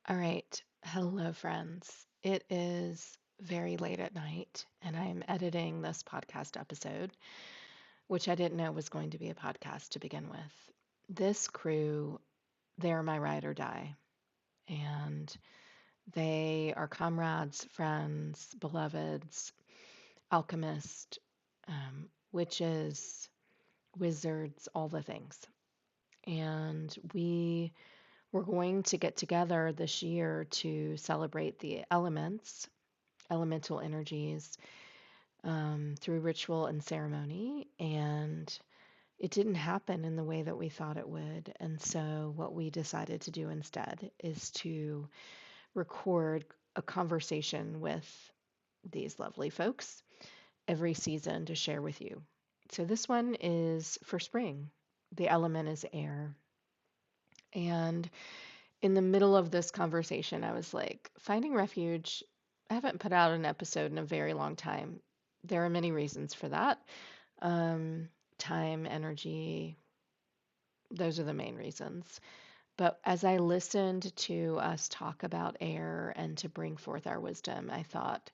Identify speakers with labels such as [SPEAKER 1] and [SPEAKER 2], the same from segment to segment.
[SPEAKER 1] All right. Hello, friends. It is very late at night, and I'm editing this podcast episode, which I didn't know was going to be a podcast to begin with. This crew, they're my ride or die, and they are comrades, friends, beloveds, alchemists, witches, wizards, all the things. And we're going to get together this year to celebrate the elements, elemental energies, through ritual and ceremony. And it didn't happen in the way that we thought it would. And so, what we decided to do instead is to record a conversation with these lovely folks every season to share with you. So, this one is for spring. The element is air. And in the middle of this conversation, I was like, finding refuge. I haven't put out an episode in a very long time. There are many reasons for that. Um, Time, energy, those are the main reasons. But as I listened to us talk about air and to bring forth our wisdom, I thought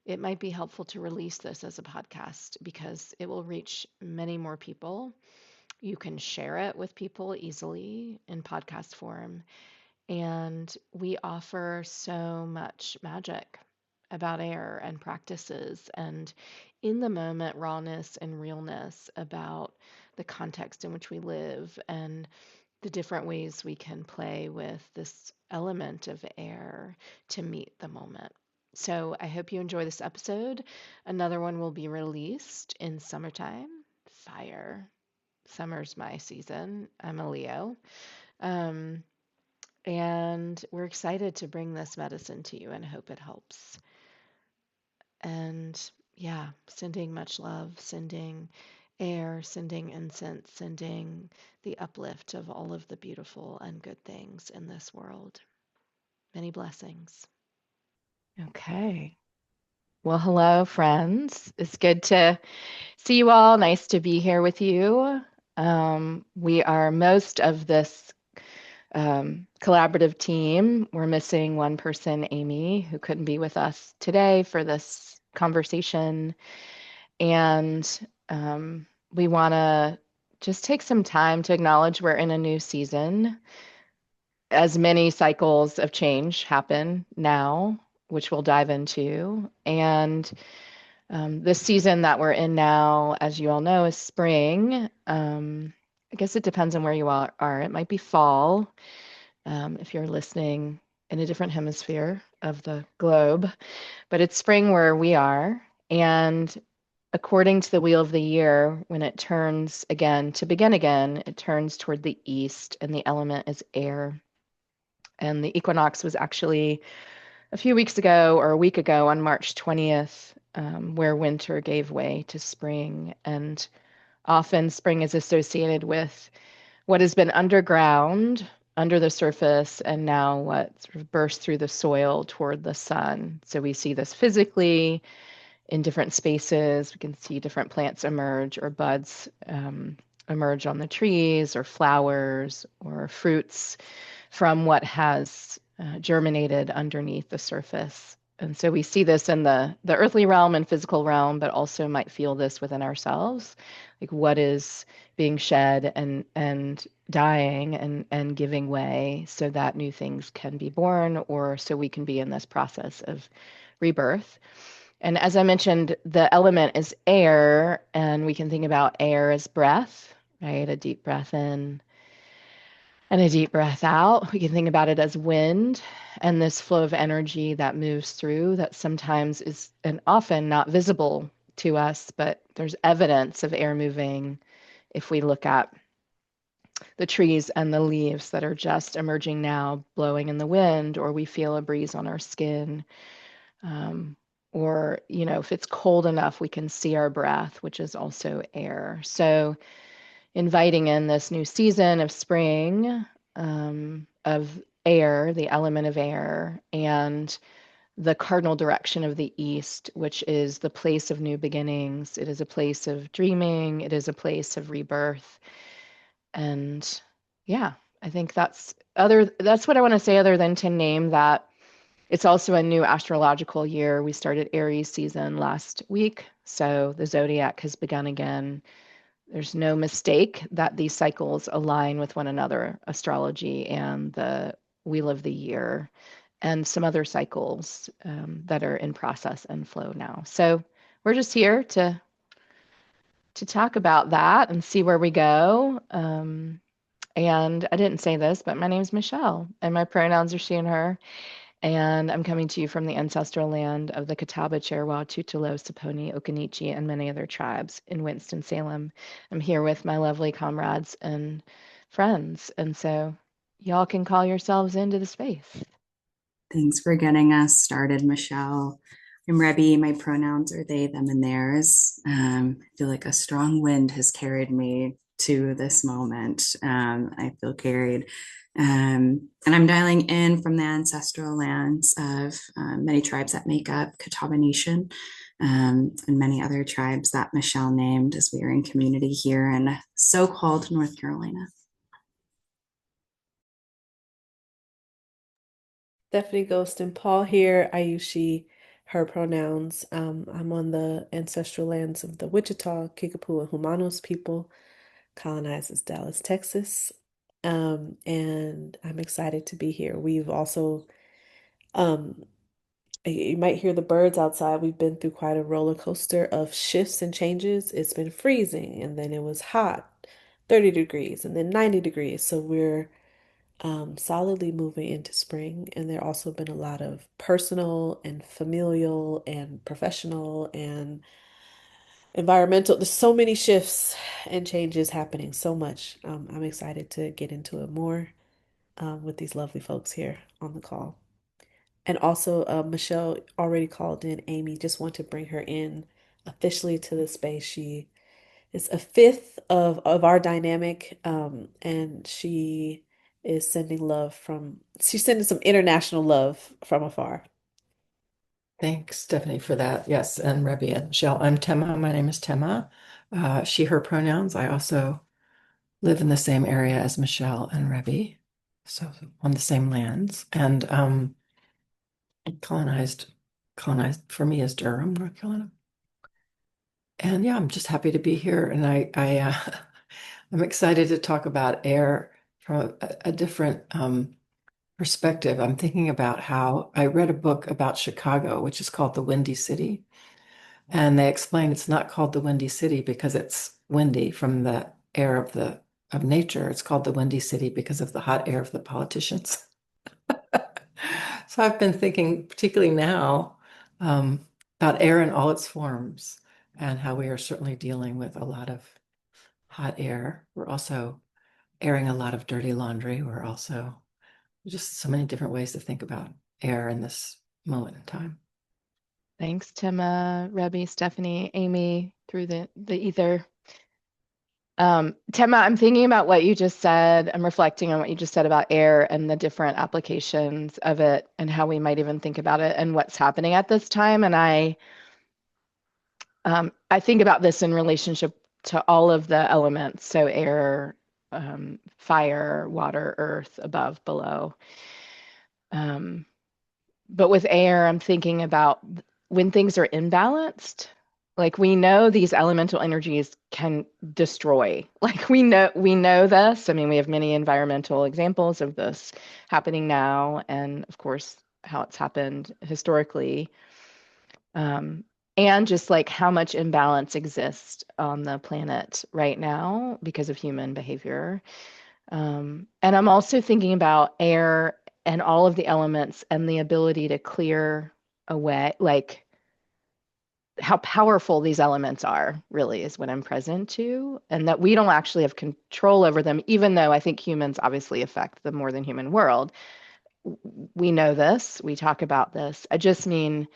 [SPEAKER 1] it might be helpful to release this as a podcast because it will reach many more people. You can share it with people easily in podcast form. And we offer so much magic about air and practices and in the moment rawness and realness about the context in which we live and the different ways we can play with this element of air to meet the moment. So I hope you enjoy this episode. Another one will be released in summertime. Fire. Summer's my season. I'm a Leo. Um, and we're excited to bring this medicine to you and hope it helps. And yeah, sending much love, sending air, sending incense, sending the uplift of all of the beautiful and good things in this world. Many blessings. Okay. Well, hello, friends. It's good to see you all. Nice to be here with you. We are most of this collaborative team. We're missing one person, Amy, who couldn't be with us today for this conversation. And we want to just take some time to acknowledge we're in a new season. As many cycles of change happen now, which we'll dive into. And this season that we're in now, as you all know, is spring. I guess it depends on where you are. It might be fall if you're listening in a different hemisphere of the globe, but it's spring where we are. And according to the wheel of the year, when it turns again to begin again, it turns toward the east, and the element is air. And the equinox was actually a few weeks ago or a week ago on March 20th, where winter gave way to spring. And often spring is associated with what has been underground, under the surface, and now what sort of bursts through the soil toward the sun. So we see this physically in different spaces. We can see different plants emerge or buds emerge on the trees or flowers or fruits from what has germinated underneath the surface. And so we see this in the earthly realm and physical realm, but also might feel this within ourselves, like what is being shed and dying and giving way so that new things can be born or so we can be in this process of rebirth. And as I mentioned, the element is air, and we can think about air as breath, right? A deep breath in and a deep breath out. We can think about it as wind and this flow of energy that moves through that sometimes is and often not visible to us, but there's evidence of air moving if we look at the trees and the leaves that are just emerging now, blowing in the wind, or we feel a breeze on our skin. Um, or, if it's cold enough, we can see our breath, which is also air. So, inviting in this new season of spring, of air, the element of air, and the cardinal direction of the east, which is the place of new beginnings. It is a place of dreaming. It is a place of rebirth. And yeah, I think that's what I want to say other than to name that it's also a new astrological year. We started Aries season last week, so the zodiac has begun again. There's no mistake that these cycles align with one another, astrology and the wheel of the year, and some other cycles that are in process and flow now. So we're just here to talk about that and see where we go. And I didn't say this, but my name's Michelle, and my pronouns are she and her. And I'm coming to you from the ancestral land of the Catawba, Chiricahua, Tutelo, Saponi, Occaneechi, and many other tribes in Winston-Salem. I'm here with my lovely comrades and friends. And so y'all can call yourselves into the space.
[SPEAKER 2] Thanks for getting us started, Michelle. I'm Rebby. My pronouns are they, them, and theirs. I feel like a strong wind has carried me to this moment. I feel carried. And I'm dialing in from the ancestral lands of many tribes that make up Catawba Nation, and many other tribes that Michelle named as we are in community here in so-called North Carolina.
[SPEAKER 3] Stephanie Ghost and Paul here. I use she, her pronouns. I'm on the ancestral lands of the Wichita, Kickapoo, and Humanos people, colonized as Dallas, Texas. And I'm excited to be here. We've also, um, you might hear the birds outside. We've been through quite a roller coaster of shifts and changes. It's been freezing, and then it was hot, 30 degrees, and then 90 degrees. So we're solidly moving into spring. And there also been a lot of personal and familial and professional and environmental. There's so many shifts and changes happening, so much. I'm excited to get into it more with these lovely folks here on the call. And also, Michelle already called in Amy, just want to bring her in officially to the space. She is a fifth of our dynamic, and she's sending some international love from afar.
[SPEAKER 4] Thanks, Stephanie, for that. Yes, and Rebby and Michelle. I'm Tema. My name is Tema. She, her pronouns. I also live in the same area as Michelle and Rebby, so on the same lands. And colonized, colonized for me is Durham, North Carolina. And yeah, I'm just happy to be here. And I'm excited to talk about air from a different perspective. I'm thinking about how I read a book about Chicago, which is called The Windy City. And they explain it's not called the Windy City because it's windy from the air of nature. It's called the Windy City because of the hot air of the politicians. So I've been thinking, particularly now, about air in all its forms and how we are certainly dealing with a lot of hot air. We're also airing a lot of dirty laundry. We're also just so many different ways to think about air in this moment in time.
[SPEAKER 1] Thanks, Timma, Rebby, Stephanie, Amy, through the ether. Tema, I'm thinking about what you just said. I'm reflecting on what you just said about air and the different applications of it and how we might even think about it and what's happening at this time. And I think about this in relationship to all of the elements. So air, fire, water, earth, above, below. But with air, I'm thinking about when things are imbalanced. Like we know these elemental energies can destroy. Like we know this. I mean, we have many environmental examples of this happening now, and of course, how it's happened historically. And just like how much imbalance exists on the planet right now because of human behavior. And I'm also thinking about air and all of the elements and the ability to clear away, like how powerful these elements are, really, is what I'm present to, and that we don't actually have control over them, even though I think humans obviously affect the more than human world. We know this, we talk about this. I just mean,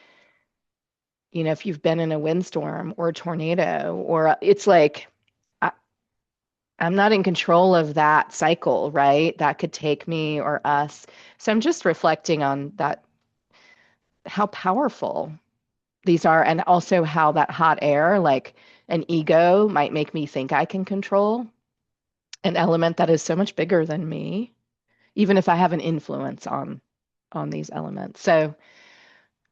[SPEAKER 1] if you've been in a windstorm or a tornado, or it's like, I'm not in control of that cycle, right? That could take me or us. So I'm just reflecting on that, how powerful these are, and also how that hot air, like an ego, might make me think I can control. an element that is so much bigger than me, even if I have an influence on these elements. So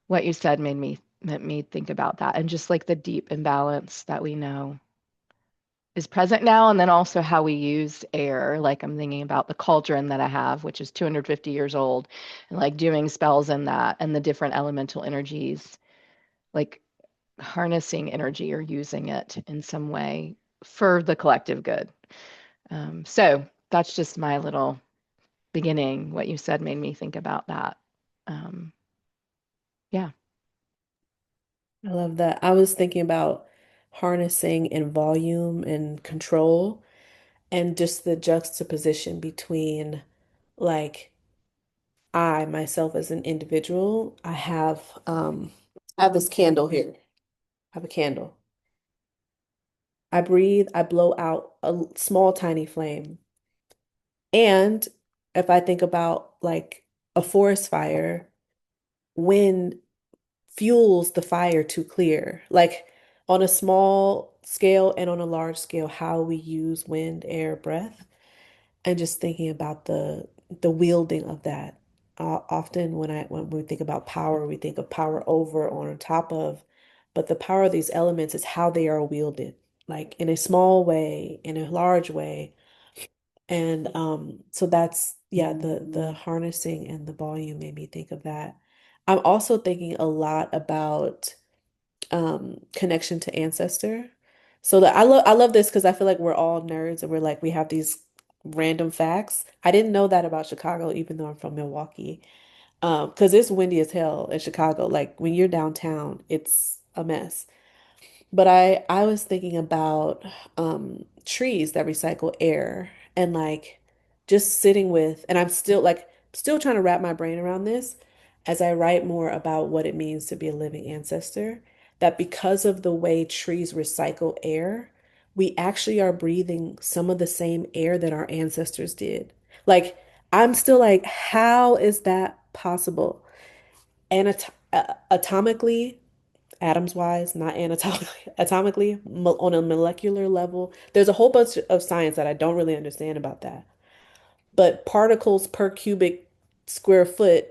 [SPEAKER 1] what you said made me think about that, and just like the deep imbalance that we know is present now, and then also how we use air. Like I'm thinking about the cauldron that I have, which is 250 years old, and like doing spells in that and the different elemental energies, like harnessing energy or using it in some way for the collective good. So that's just my little beginning. What you said made me think about that. Um, yeah.
[SPEAKER 3] I love that. I was thinking about harnessing in volume and control and just the juxtaposition between like I myself as an individual, I have this candle here. I have a candle. I breathe, I blow out a small tiny flame. And if I think about like a forest fire, wind fuels the fire to clear. Like on a small scale and on a large scale, how we use wind, air, breath, and just thinking about the wielding of that. Often when we think about power, we think of power over or on top of, but the power of these elements is how they are wielded, like in a small way, in a large way. And so that's yeah, the harnessing and the volume made me think of that. I'm also thinking a lot about connection to ancestor. So that I love this because I feel like we're all nerds and we're like we have these random facts. I didn't know that about Chicago, even though I'm from Milwaukee. Because it's windy as hell in Chicago. Like when you're downtown, it's a mess. But I was thinking about trees that recycle air and like just sitting with, and I'm still trying to wrap my brain around this as I write more about what it means to be a living ancestor, that because of the way trees recycle air, we actually are breathing some of the same air that our ancestors did. Like I'm still like, how is that possible? And atomically, atoms wise, not anatomically, atomically, on a molecular level. There's a whole bunch of science that I don't really understand about that. But particles per cubic square foot,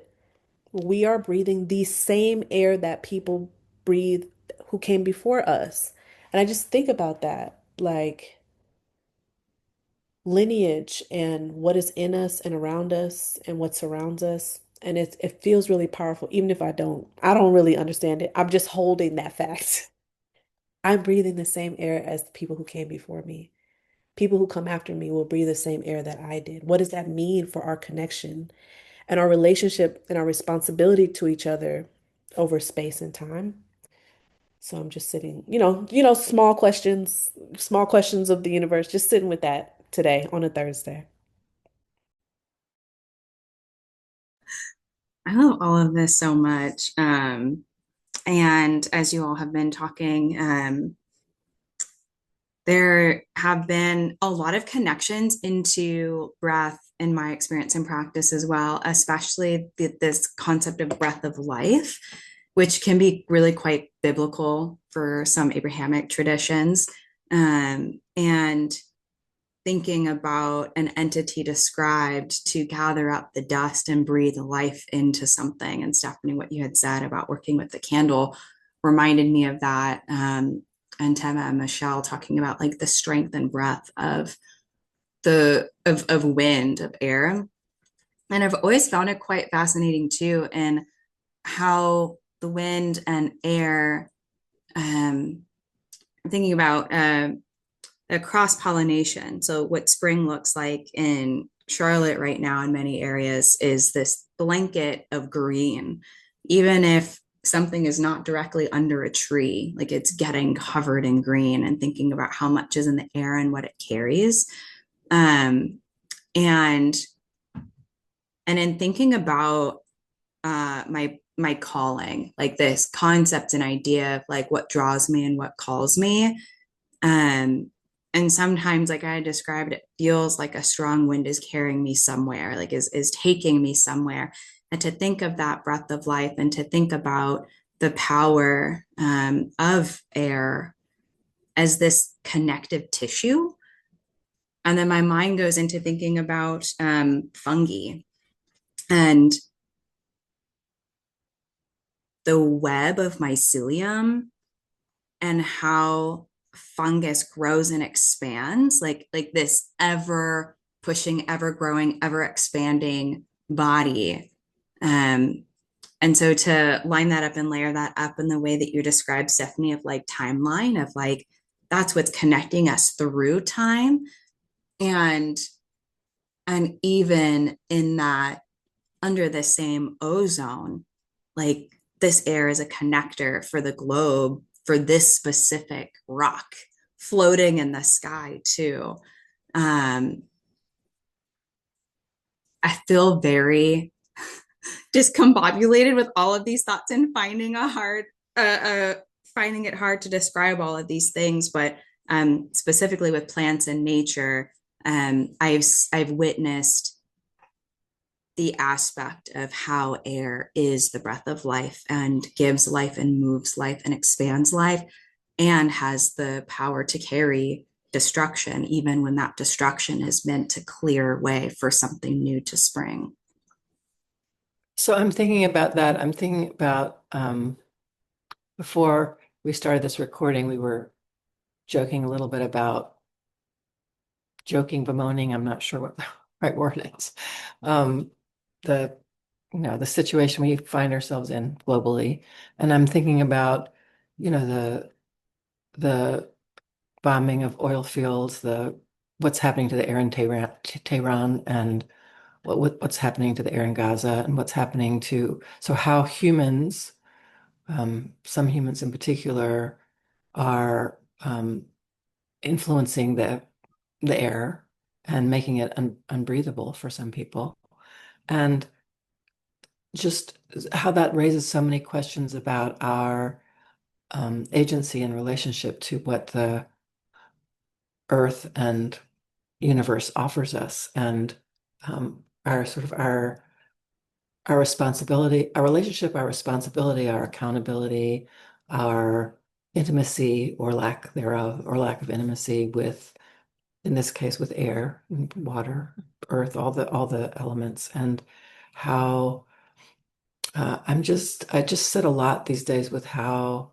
[SPEAKER 3] we are breathing the same air that people breathe who came before us. And I just think about that, like lineage and what is in us and around us and what surrounds us. And it feels really powerful, even if I don't really understand it. I'm just holding that fact. I'm breathing the same air as the people who came before me. People who come after me will breathe the same air that I did. What does that mean for our connection and our relationship and our responsibility to each other over space and time? So I'm just sitting, small questions of the universe, just sitting with that today on a Thursday.
[SPEAKER 2] I love all of this so much. And as you all have been talking, there have been a lot of connections into breath in my experience and practice as well, especially this concept of breath of life, which can be really quite biblical for some Abrahamic traditions. And thinking about an entity described to gather up the dust and breathe life into something. And Stephanie, what you had said about working with the candle reminded me of that. And Tema and Michelle talking about like the strength and breath of of wind, of air. And I've always found it quite fascinating too, in how the wind and air, I'm thinking about a cross pollination. So, what spring looks like in Charlotte right now in many areas is this blanket of green, even if something is not directly under a tree, like it's getting covered in green, and thinking about how much is in the air and what it carries. Um, and and in thinking about my calling, like this concept and idea of like what draws me and what calls me. um and sometimes, like I described, it feels like a strong wind is carrying me somewhere, like is taking me somewhere. And to think of that breath of life, and to think about the power of air as this connective tissue, And then my mind goes into thinking about fungi and the web of mycelium and how fungus grows and expands like this ever pushing, ever growing, ever expanding body. And so to line that up and layer that up in the way that you described, Stephanie, of like timeline, of like that's what's connecting us through time. And even in that, under the same ozone, like this air is a connector for the globe for this specific rock floating in the sky too. um I feel very discombobulated with all of these thoughts and finding it hard to describe all of these things. But specifically with plants and nature, I've witnessed the aspect of how air is the breath of life and gives life and moves life and expands life and has the power to carry destruction, even when that destruction is meant to clear way for something new to spring.
[SPEAKER 4] So I'm thinking about that. I'm thinking about before we started this recording, we were joking a little bit about bemoaning, I'm not sure what the right word is. The the situation we find ourselves in globally. And I'm thinking about, the bombing of oil fields, the what's happening to the air in Tehran and what's happening to the air in Gaza and what's happening to how humans, some humans in particular, are influencing the air and making it unbreathable for some people. And just how that raises so many questions about our agency in relationship to what the earth and universe offers us, and our sort of our responsibility, our relationship, our responsibility, our accountability, our intimacy or lack thereof, or lack of intimacy with, in this case, with air, water, earth, all the elements, and how I just sit a lot these days with how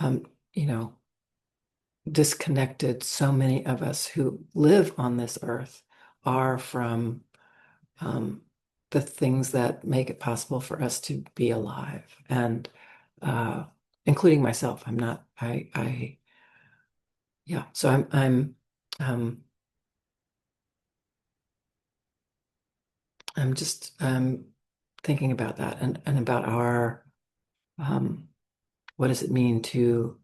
[SPEAKER 4] um, you know disconnected so many of us who live on this earth are from um, the things that make it possible for us to be alive, and uh, including myself. I'm not. Yeah. So um, I'm just thinking about that, and about our um, what does it mean to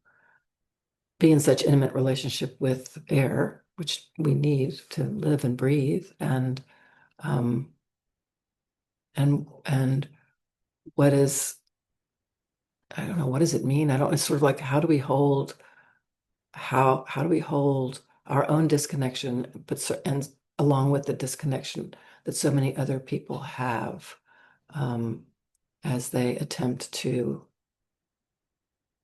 [SPEAKER 4] be in such intimate relationship with air, which we need to live and breathe, um, and what is, I don't know, what does it mean? I don't. It's sort of like, how do we hold how do we hold our own disconnection, and along with the disconnection that so many other people have, um, as they attempt to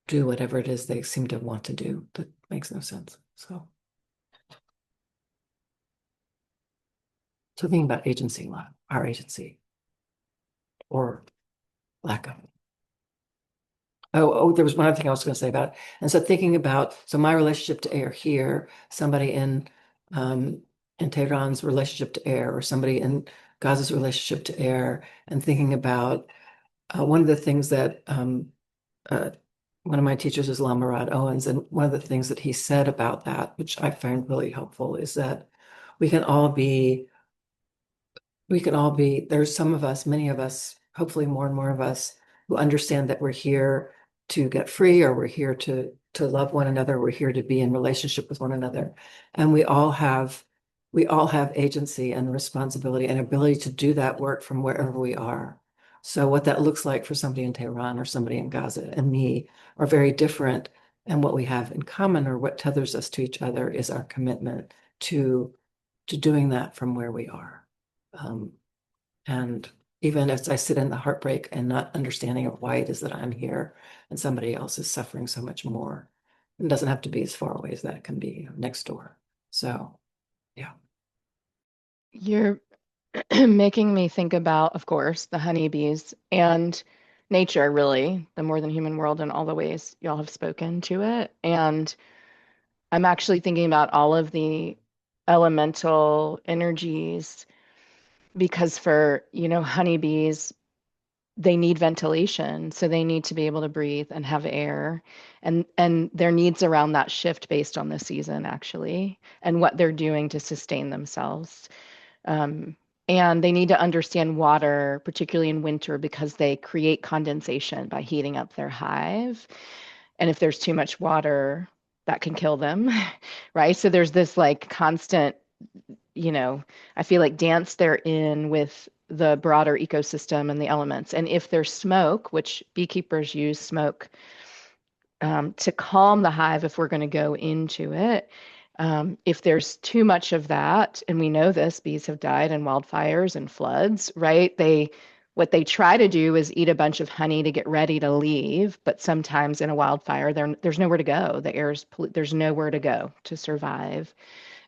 [SPEAKER 4] do whatever it is they seem to want to do that makes no sense. So thinking about agency, our agency, or lack of. There was one other thing I was going to say about it. And so thinking about, my relationship to air here, somebody in Tehran's relationship to air, or somebody in Gaza's relationship to air, and thinking about one of the things that uh, one of my teachers is Lamarad Owens, and one of the things that he said about that, which I find really helpful, is that we can all be there's some of us, many of us, hopefully more and more of us, who understand that we're here to get free, or we're here to love one another, we're here to be in relationship with one another. And we all have agency and responsibility and ability to do that work from wherever we are. So what that looks like for somebody in Tehran or somebody in Gaza and me are very different. And what we have in common, or what tethers us to each other, is our commitment to doing that from where we are. Um, and even as I sit in the heartbreak and not understanding of why it is that I'm here and somebody else is suffering so much more, it doesn't have to be as far away as that. It can be next door. So, yeah.
[SPEAKER 1] You're making me think about, of course, the honeybees and nature, really, the more than human world in all the ways y'all have spoken to it. And I'm actually thinking about all of the elemental energies because for, honeybees, they need ventilation, so they need to be able to breathe and have air. And their needs around that shift based on the season, actually, and what they're doing to sustain themselves. Um, and they need to understand water, particularly in winter, because they create condensation by heating up their hive. And if there's too much water, that can kill them, right? So there's this like constant, I feel like dance they're in with the broader ecosystem and the elements. And if there's smoke, which beekeepers use smoke to calm the hive if we're going to go into it. If there's too much of that, and we know this, bees have died in wildfires and floods, right? What they try to do is eat a bunch of honey to get ready to leave, but sometimes in a wildfire, there's nowhere to go. There's nowhere to go to survive.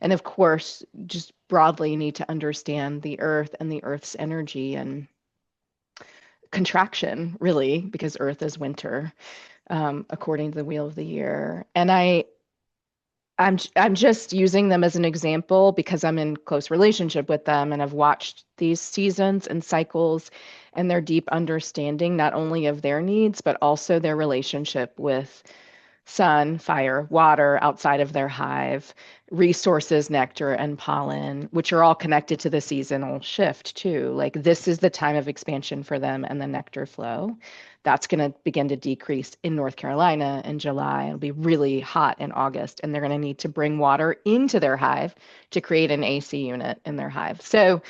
[SPEAKER 1] And of course, just broadly, you need to understand the earth and the earth's energy and contraction, really, because earth is winter, according to the wheel of the year. And I'm just using them as an example because I'm in close relationship with them and I've watched these seasons and cycles and their deep understanding not only of their needs but also their relationship with sun, fire, water outside of their hive, resources, nectar, and pollen, which are all connected to the seasonal shift too. Like this is the time of expansion for them and the nectar flow. That's going to begin to decrease in North Carolina in July. It'll be really hot in August, and they're going to need to bring water into their hive to create an AC unit in their hive. So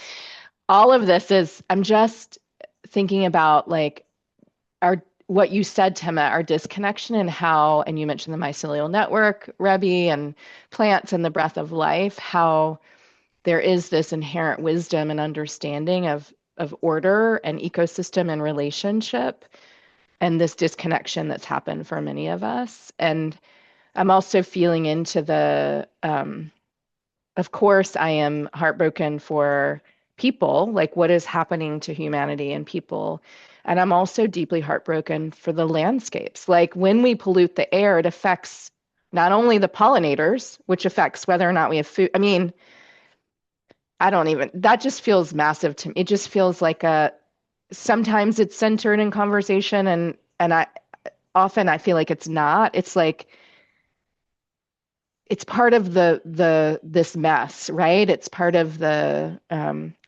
[SPEAKER 1] all of this is, I'm just thinking about like our what you said, Tema, our disconnection and how, and you mentioned the mycelial network, Rebbe, and plants and the breath of life, how there is this inherent wisdom and understanding of order and ecosystem and relationship, and this disconnection that's happened for many of us. And I'm also feeling into of course, I am heartbroken for people, like what is happening to humanity and people. And I'm also deeply heartbroken for the landscapes. Like when we pollute the air, it affects not only the pollinators, which affects whether or not we have food. I mean, that just feels massive to me. It just feels like sometimes it's centered in conversation and I feel like it's not. It's like, it's part of this mess, right? It's part of the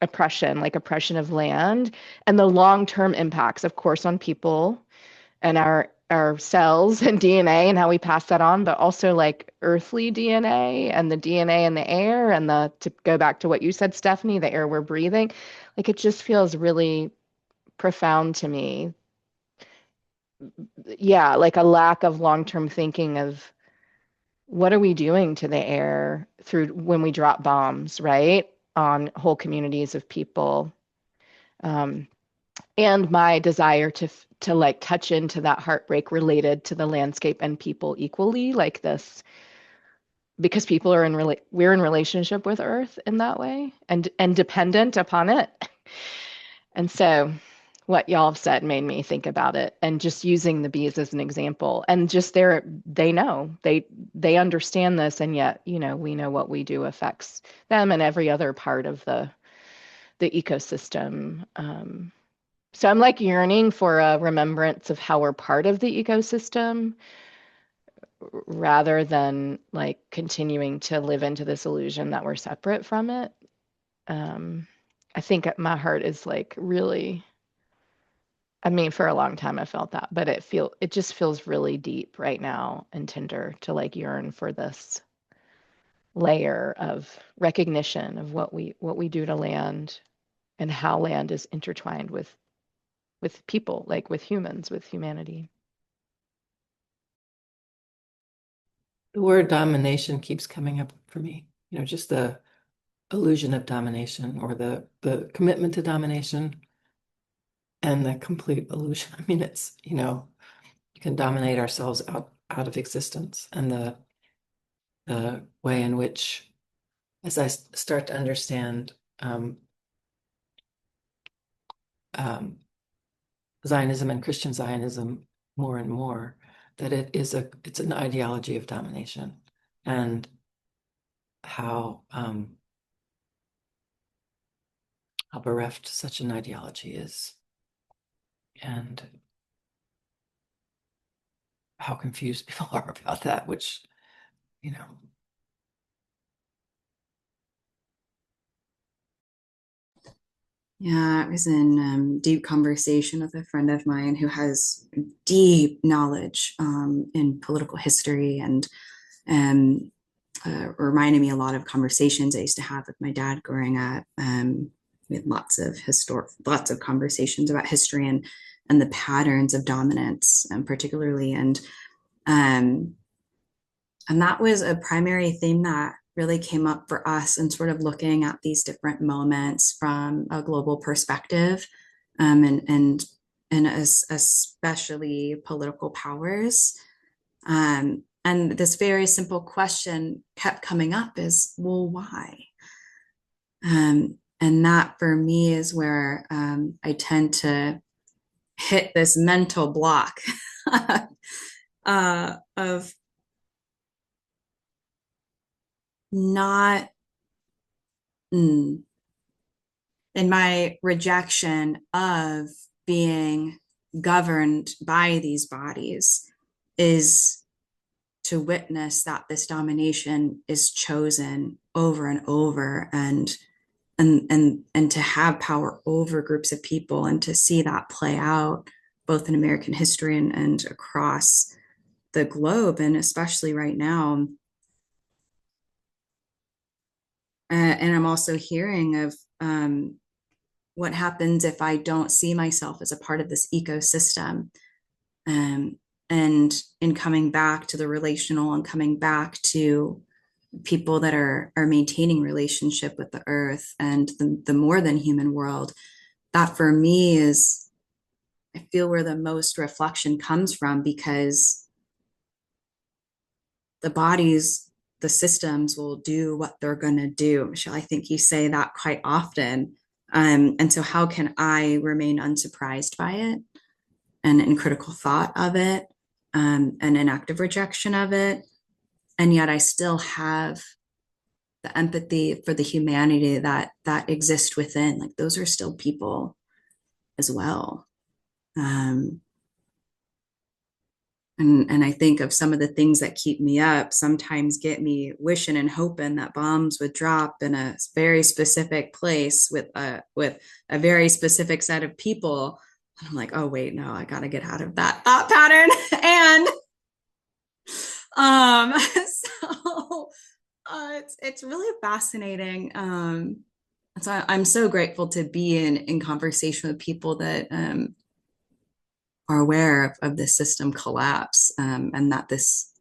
[SPEAKER 1] oppression, like oppression of land, and the long-term impacts, of course, on people and our cells and DNA and how we pass that on, but also like earthly DNA and the DNA in the air and to go back to what you said, Stephanie, the air we're breathing. Like it just feels really profound to me. Yeah, like a lack of long-term thinking of what are we doing to the air through when we drop bombs, right? On whole communities of people. Um, and my desire to like touch into that heartbreak related to the landscape and people equally, like this, because people are we're in relationship with Earth in that way and dependent upon it. And so what y'all have said made me think about it and just using the bees as an example and just they know they understand this, and yet we know what we do affects them and every other part of the ecosystem. So I'm like yearning for a remembrance of how we're part of the ecosystem rather than like continuing to live into this illusion that we're separate from it. um, I think my heart is like really, I mean, for a long time I felt that, but it just feels really deep right now and tender to like yearn for this layer of recognition of what we do to land and how land is intertwined with people, like with humans, with humanity.
[SPEAKER 4] The word domination keeps coming up for me, just the illusion of domination or the commitment to domination and the complete illusion. I mean, it's, you can dominate ourselves out of existence, and the way in which, as I start to understand um, um, Zionism and Christian Zionism more and more, that it's an ideology of domination, and how bereft such an ideology is, and how confused people are about that, which, you know.
[SPEAKER 2] Yeah, I was in deep conversation with a friend of mine who has deep knowledge in political history and um, reminded me a lot of conversations I used to have with my dad growing up. We had lots of conversations about history and the patterns of dominance, particularly, um, and that was a primary theme that really came up for us and sort of looking at these different moments from a global perspective, and especially political powers. And this very simple question kept coming up is, well, why? And that for me is where I tend to hit this mental block of not mm, in my rejection of being governed by these bodies is to witness that this domination is chosen over and over, and to have power over groups of people and to see that play out both in American history and across the globe, and especially right now. And I'm also hearing of what happens if I don't see myself as a part of this ecosystem. Um, and in coming back to the relational and coming back to people that are maintaining relationship with the earth and the more than human world, that for me is, I feel, where the most reflection comes from, because the bodies, the systems will do what they're going to do. Michelle, I think you say that quite often. And so how can I remain unsurprised by it and in critical thought of it, and in active rejection of it? And yet I still have the empathy for the humanity that exists within. Like, those are still people as well. Um, and I think of some of the things that keep me up, sometimes get me wishing and hoping that bombs would drop in a very specific place with a very specific set of people. And I'm like, oh wait, no, I gotta get out of that thought pattern. And so it's really fascinating. So I'm so grateful to be in conversation with people that are aware of this system collapse, and that this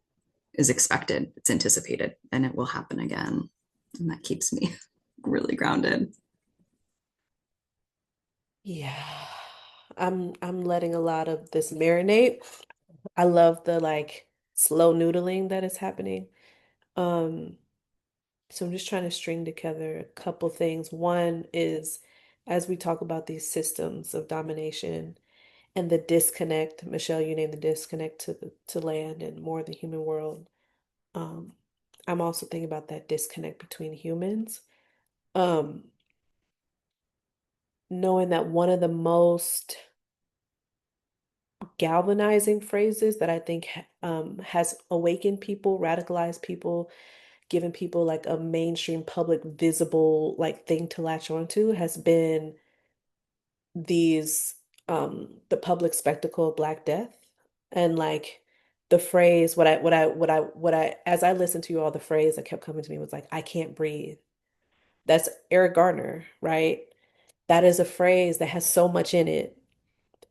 [SPEAKER 2] is expected, it's anticipated, and it will happen again. And that keeps me really grounded.
[SPEAKER 3] Yeah. I'm letting a lot of this marinate. I love the like slow noodling that is happening. Um, so I'm just trying to string together a couple things. One is, as we talk about these systems of domination and the disconnect, Michelle, you named the disconnect to land and more the human world. Um, I'm also thinking about that disconnect between humans. Um, Knowing that one of the most galvanizing phrases that I think has awakened people, radicalized people, given people like a mainstream public visible like thing to latch onto has been these the public spectacle of Black Death. And like the phrase, as I listened to you all, the phrase that kept coming to me was like, I can't breathe. That's Eric Garner, right? That is a phrase that has so much in it.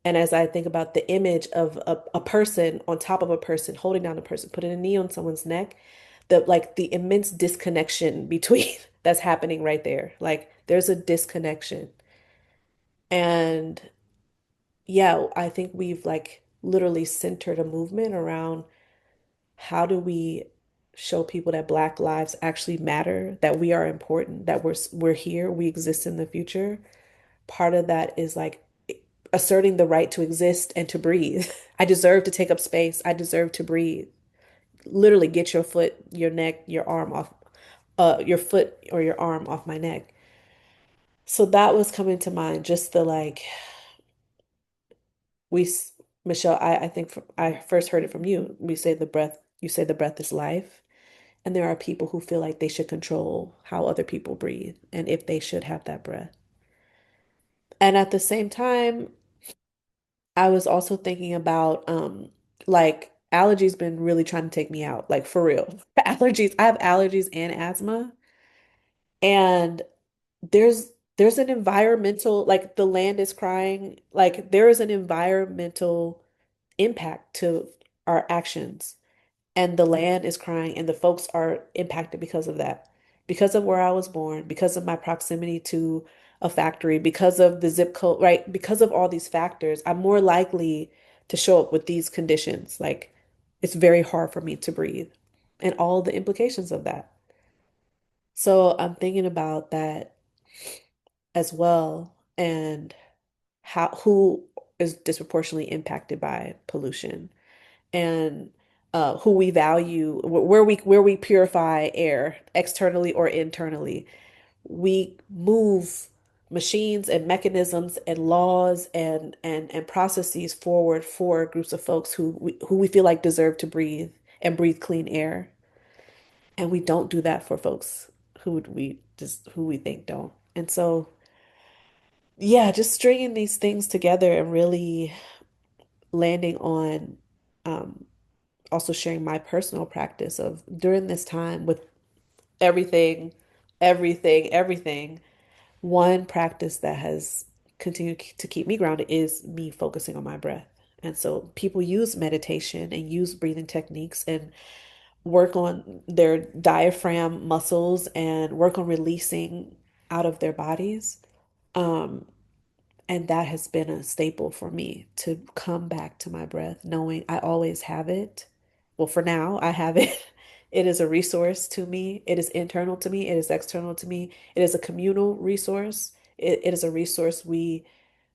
[SPEAKER 3] And as I think about the image of a person on top of a person, holding down a person, putting a knee on someone's neck, the immense disconnection between that's happening right there. Like there's a disconnection. And yeah, I think we've like literally centered a movement around how do we show people that Black lives actually matter, that we are important, that we're here, we exist in the future. Part of that is like asserting the right to exist and to breathe. I deserve to take up space. I deserve to breathe. Literally get your foot, your neck, your arm off, your foot or your arm off my neck. So that was coming to mind, just the like, we, Michelle, I think I first heard it from you. You say the breath is life. And there are people who feel like they should control how other people breathe and if they should have that breath. And at the same time, I was also thinking about like allergies been really trying to take me out, like for real. Allergies, I have allergies and asthma. And there's there's an environmental, like the land is crying, like there is an environmental impact to our actions. And the land is crying, and the folks are impacted because of that, because of where I was born, because of my proximity to a factory, because of the zip code, right? Because of all these factors, I'm more likely to show up with these conditions. Like it's very hard for me to breathe and all the implications of that. So I'm thinking about that as well, and how who is disproportionately impacted by pollution, and who we value, where we purify air externally or internally. We move machines and mechanisms and laws and processes forward for groups of folks who we feel like deserve to breathe and breathe clean air. And we don't do that for folks who we think don't. And so, yeah, just stringing these things together and really landing on um, also sharing my personal practice of during this time with everything, everything. One practice that has continued to keep me grounded is me focusing on my breath. And so people use meditation and use breathing techniques and work on their diaphragm muscles and work on releasing out of their bodies. Um, and that has been a staple for me to come back to my breath, knowing I always have it. Well, for now, I have it. It is a resource to me. It is internal to me. It is external to me. It is a communal resource. It is a resource we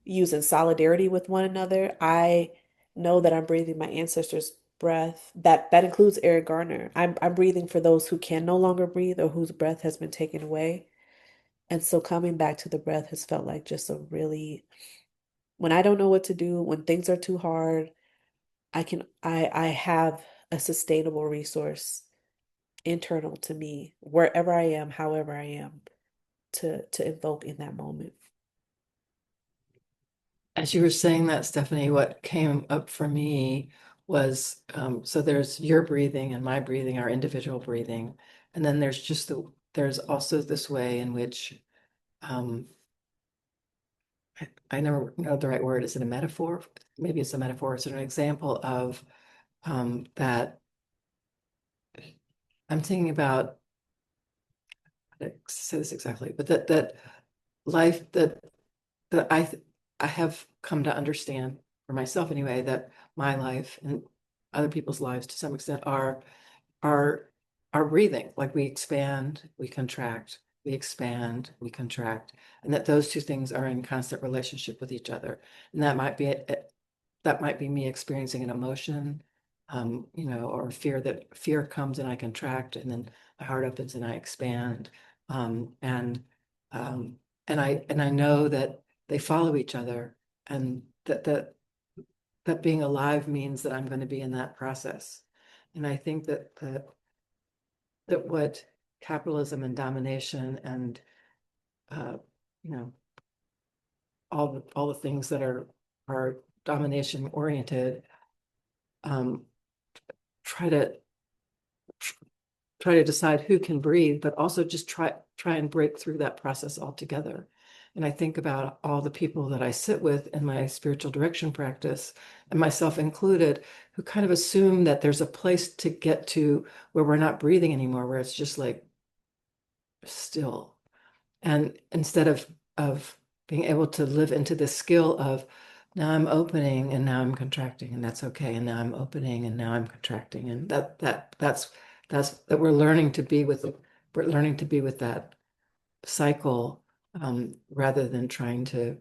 [SPEAKER 3] use in solidarity with one another. I know that I'm breathing my ancestors' breath. That includes Eric Garner. I'm breathing for those who can no longer breathe or whose breath has been taken away. And so coming back to the breath has felt like just a really, when I don't know what to do, when things are too hard, I have a sustainable resource internal to me, wherever I am, however I am, to invoke in that moment.
[SPEAKER 4] As you were saying that, Stephanie, what came up for me was so there's your breathing and my breathing, our individual breathing, and then there's also this way in which um, I never know the right word. Is it a metaphor? Maybe it's a metaphor. It's an example of that. I'm thinking about how to say this exactly, but that life that I have come to understand for myself anyway, that my life and other people's lives to some extent are are breathing. Like we expand, we contract, we expand, we contract, and that those two things are in constant relationship with each other. And that might be me experiencing an emotion, or fear comes and I contract, and then my heart opens and I expand. Um, and um, and I know that they follow each other, and that being alive means that I'm going to be in that process. And I think that what capitalism and domination and uh, you know all the things that are domination oriented um, try to try to decide who can breathe, but also just try and break through that process altogether. And I think about all the people that I sit with in my spiritual direction practice, and myself included, who kind of assume that there's a place to get to where we're not breathing anymore, where it's just like still. And instead of being able to live into the skill of now I'm opening and now I'm contracting, and that's okay. And now I'm opening and now I'm contracting. And that we're learning to be with that cycle, rather than trying to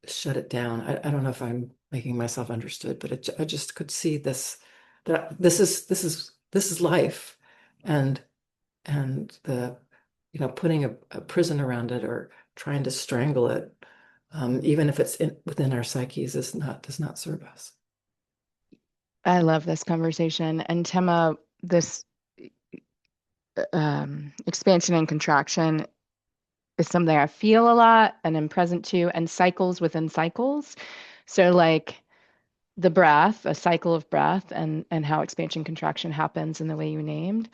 [SPEAKER 4] shut it down. I don't know if I'm making myself understood, but I just could see that this is life, and the putting a prison around it or trying to strangle it, even if it's within our psyches, does not serve us.
[SPEAKER 1] I love this conversation. And Tema, this expansion and contraction is something I feel a lot and am present to, and cycles within cycles. So like the breath, a cycle of breath, and how expansion contraction happens in the way you named,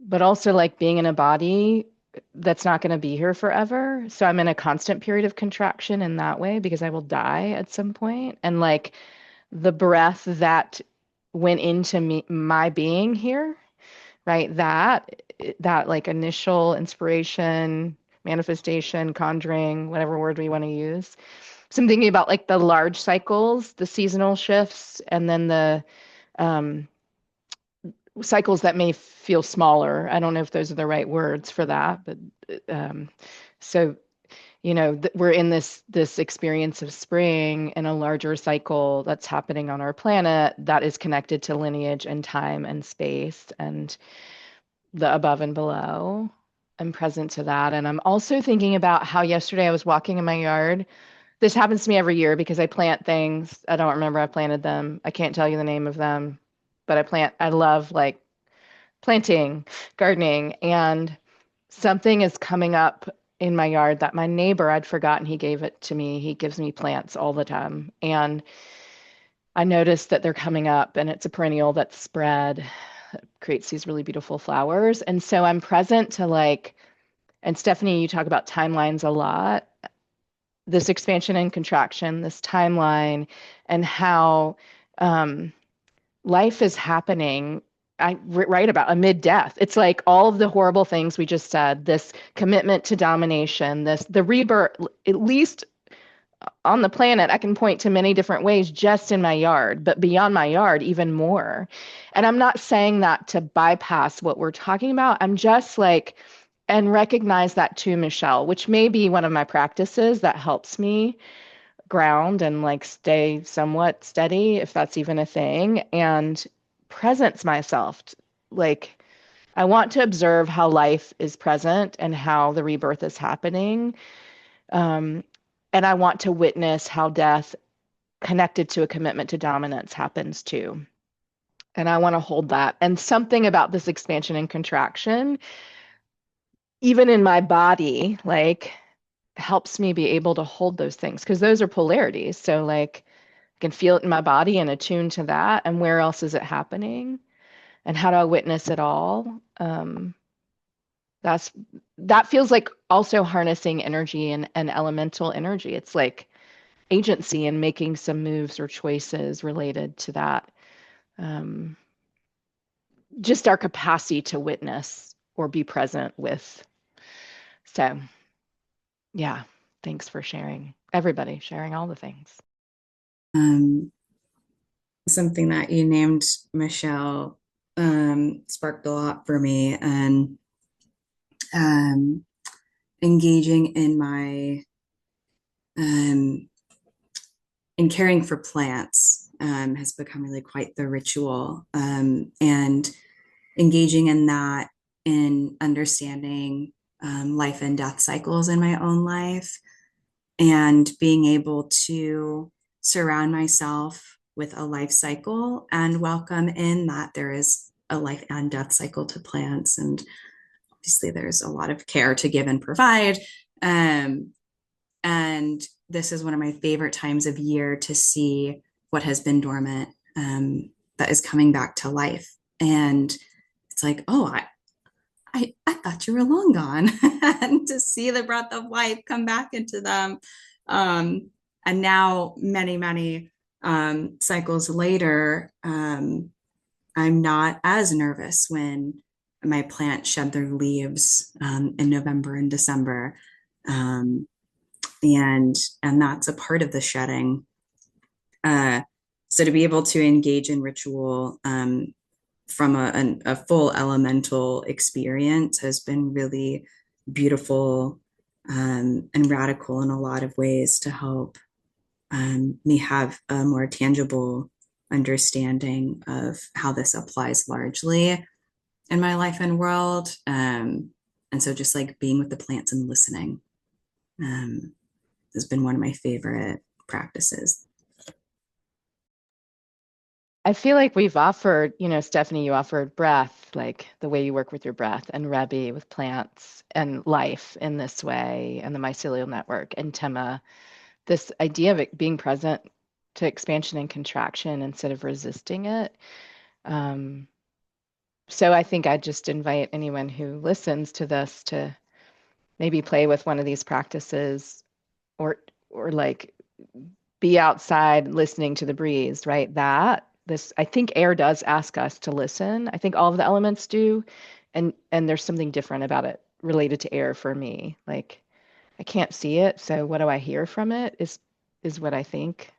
[SPEAKER 1] but also like being in a body that's not going to be here forever. So I'm in a constant period of contraction in that way because I will die at some point. And like the breath that went into me, my being here, right? That like initial inspiration, manifestation, conjuring, whatever word we want to use. So I'm thinking about like the large cycles, the seasonal shifts, and then the um, cycles that may feel smaller. I don't know if those are the right words for that, but um, so we're in this experience of spring in a larger cycle that's happening on our planet that is connected to lineage and time and space and the above and below. I'm present to that. And I'm also thinking about how yesterday I was walking in my yard. This happens to me every year because I plant things. I don't remember I planted them. I can't tell you the name of them, but I love like planting, gardening, and something is coming up in my yard that my neighbor, I'd forgotten he gave it to me. He gives me plants all the time. And I noticed that they're coming up, and it's a perennial that's spread, creates these really beautiful flowers. And so I'm present to like, and Stephanie, you talk about timelines a lot, this expansion and contraction, this timeline, and how life is happening. I write about amid death. It's like all of the horrible things we just said, this commitment to domination, the rebirth, at least on the planet, I can point to many different ways just in my yard, but beyond my yard, even more. And I'm not saying that to bypass what we're talking about. I'm just like, and recognize that too, Michelle, which may be one of my practices that helps me ground and like stay somewhat steady, if that's even a thing, and presence myself. Like, I want to observe how life is present and how the rebirth is happening. Um, and I want to witness how death connected to a commitment to dominance happens too. And I want to hold that. And something about this expansion and contraction, even in my body, like helps me be able to hold those things because those are polarities. So like I can feel it in my body and attune to that. And where else is it happening? And how do I witness it all? That's that feels like also harnessing energy and elemental energy. It's like agency and making some moves or choices related to that. Um, just our capacity to witness or be present with. So, yeah, thanks for sharing. Everybody sharing all the things.
[SPEAKER 2] Something that you named, Michelle, sparked a lot for me, and um, engaging in my in caring for plants has become really quite the ritual, and engaging in that, in understanding life and death cycles in my own life, and being able to surround myself with a life cycle and welcome in that there is a life and death cycle to plants. And obviously there's a lot of care to give and provide. And this is one of my favorite times of year to see what has been dormant, that is coming back to life. And it's like, oh, I thought you were long gone. And to see the breath of life come back into them. And now many cycles later, I'm not as nervous when my plants shed their leaves in November and December. And that's a part of the shedding. So to be able to engage in ritual from a full elemental experience has been really beautiful and radical in a lot of ways to help me have a more tangible understanding of how this applies largely in my life and world. And so just like being with the plants and listening has been one of my favorite practices.
[SPEAKER 1] I feel like we've offered, Stephanie, you offered breath, like the way you work with your breath, and Rebbe with plants and life in this way, and the mycelial network, and Tema, this idea of it being present to expansion and contraction instead of resisting it. So I think I'd just invite anyone who listens to this to maybe play with one of these practices, or like be outside listening to the breeze, right? I think air does ask us to listen. I think all of the elements do. And there's something different about it related to air for me. Like I can't see it, so what do I hear from it is what I think.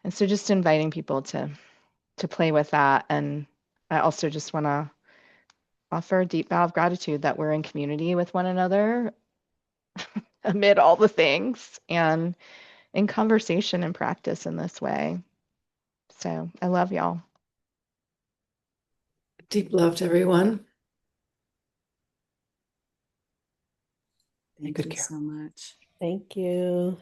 [SPEAKER 1] And so just inviting people to play with that. And I also just want to offer a deep bow of gratitude that we're in community with one another amid all the things and in conversation and practice in this way. So I love y'all.
[SPEAKER 4] Deep love to everyone.
[SPEAKER 2] Thank
[SPEAKER 4] Good
[SPEAKER 2] you
[SPEAKER 4] care.
[SPEAKER 2] so much.
[SPEAKER 3] Thank you.